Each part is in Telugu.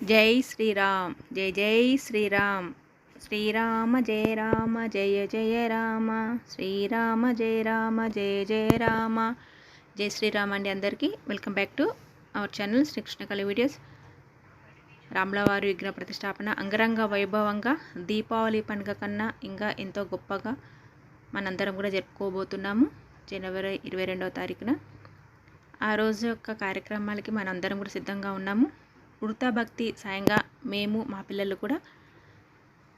జై శ్రీరామ్ జై జై శ్రీరామ్ శ్రీరామ జయ రామ జయ జయ రామ శ్రీరామ జయ రామ జయ జయ రామ జై శ్రీరామ్ అండి. అందరికీ welcome back to our channel Srikrishna Kala videos. రాములవారి విగ్రహ ప్రతిష్టాపన అంగరంగ వైభవంగా దీపావళి పండుగ కన్నా ఇంకా ఎంతో గొప్పగా మనందరం కూడా జరుపుకోబోతున్నాము. జనవరి 22వ తారీఖున ఆ రోజు యొక్క కార్యక్రమాలకి మనందరం కూడా సిద్ధంగా ఉన్నాము. ఉడతా భక్తి సాయంగా మేము మా పిల్లలు కూడా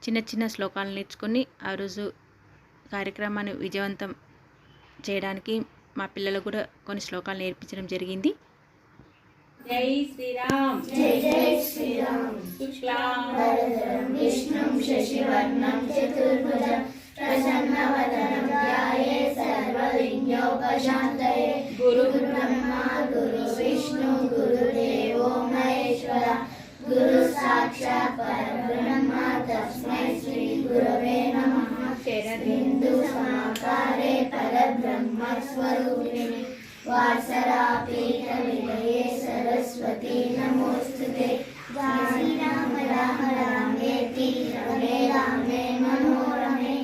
చిన్న చిన్న శ్లోకాలు నేర్చుకొని ఆ రోజు కార్యక్రమాన్ని విజయవంతం చేయడానికి మా పిల్లలు కూడా కొన్ని శ్లోకాలు నేర్పించడం జరిగింది. జై శ్రీరామ్ జై జై శ్రీరామ్ శుక్లాంబరధరం విష్ణుం శశివర్ణం చతుర్భుజం ప్రసన్నవదనం ధ్యాయే సర్వవిఘ్నోపశాంతయే గురు బ్రహ్మ గురు విష్ణు గురుదేవో మహేశ్వర గురు సాక్షాత్ పరబ్రహ్మ తస్మై శ్రీ గురవే నమః. శరదిందు సమాకారే పరబ్రహ్మ స్వరూపిణి వాసరాపీఠ విలయే సరస్వతి నమోస్తుతే. రామ రామ రామేతి రమే రామే మనోరమే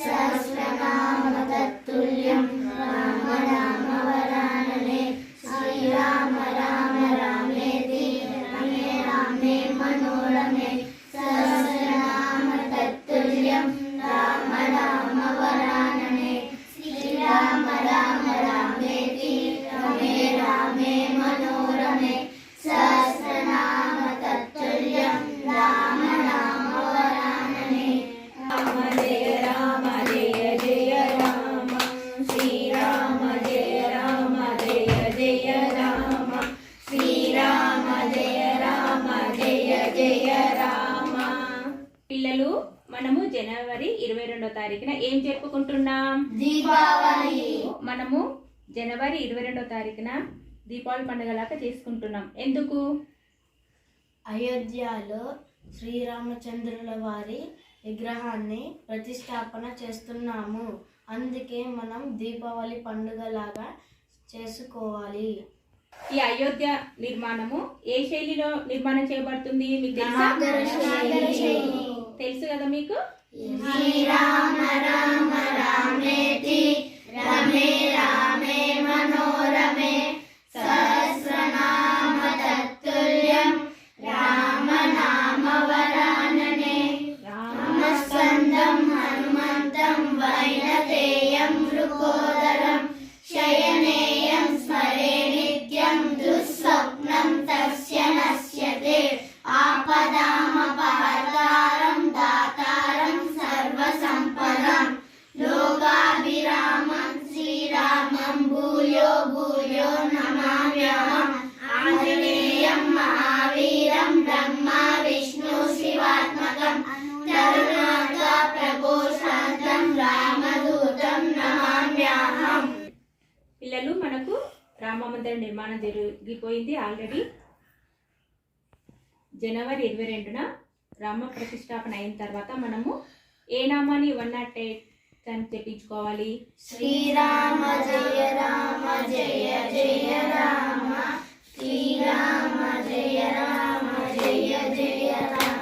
సహస్రనామ తత్తుల్యం రామ రామ వరాననే. శ్రీరామ రామ రామేతి రమే రామే మనోరమే సహస్రనామ తత్తుల్యం రామ రామ వరాననే. శ్రీరామ రామ రామేతి రమే రామే మనోరమే సహస్రనామ తత్తుల్యం రామ రామ వరాననే. రామ జయ రామ జయ జయ రామ శ్రీరామ జయ రామ జయ జయ రామ శ్రీరామ జయ రామ జయ జయ రామ. పిల్లలు, మనము జనవరి 22వ తారీఖున ఏం జరుపుకుంటున్నాం? దీపావళి. మనము జనవరి 22వ తారీఖున దీపావళి పండుగలాగా చేసుకుంటున్నాం. ఎందుకు? అయోధ్యలో శ్రీరామచంద్రుల వారి విగ్రహాన్ని ప్రతిష్టాపన చేస్తున్నాము. అందుకే మనం దీపావళి పండుగలాగా చేసుకోవాలి. ఈ అయోధ్య నిర్మాణము ఏ శైలిలో నిర్మాణం చేయబడుతుంది? మీకు తెలుసా? తెలుసు కదా మీకు? శ్రీరామ రామ రామేతి రమే రామే మనోరమే సహస్రనామ తత్తుల్యం రామ నామ వరాననే. రామస్కందం హనుమంతం వైనతేయం మృకోదరం శయనేయం స్మరే నిత్యం దుస్వప్నం తస్య నశ్యతే. ఆపదామపహర్తారం దాతారం సర్వసంపదాం లోకాభిరామం శ్రీరామం భూయో భూయో నమామ్యహం. ఆంజనేయం మహావీరం బ్రహ్మ విష్ణు శివాత్మకం కరుణాక ప్రభో శాంతం రామదూతం నమామ్యహం. పిల్లలు, మనకు రామ మందిర నిర్మాణం జరిగిపోయింది ఆల్రెడీ. జనవరి 22న రామ ప్రతిష్టాపన అయిన తర్వాత మనము ఏ నామాన్ని 108 అని చెప్పించుకోవాలి? శ్రీరామ జయ రామ జయ జయ రామ శ్రీరామ జయ రామ జయ జయ రామ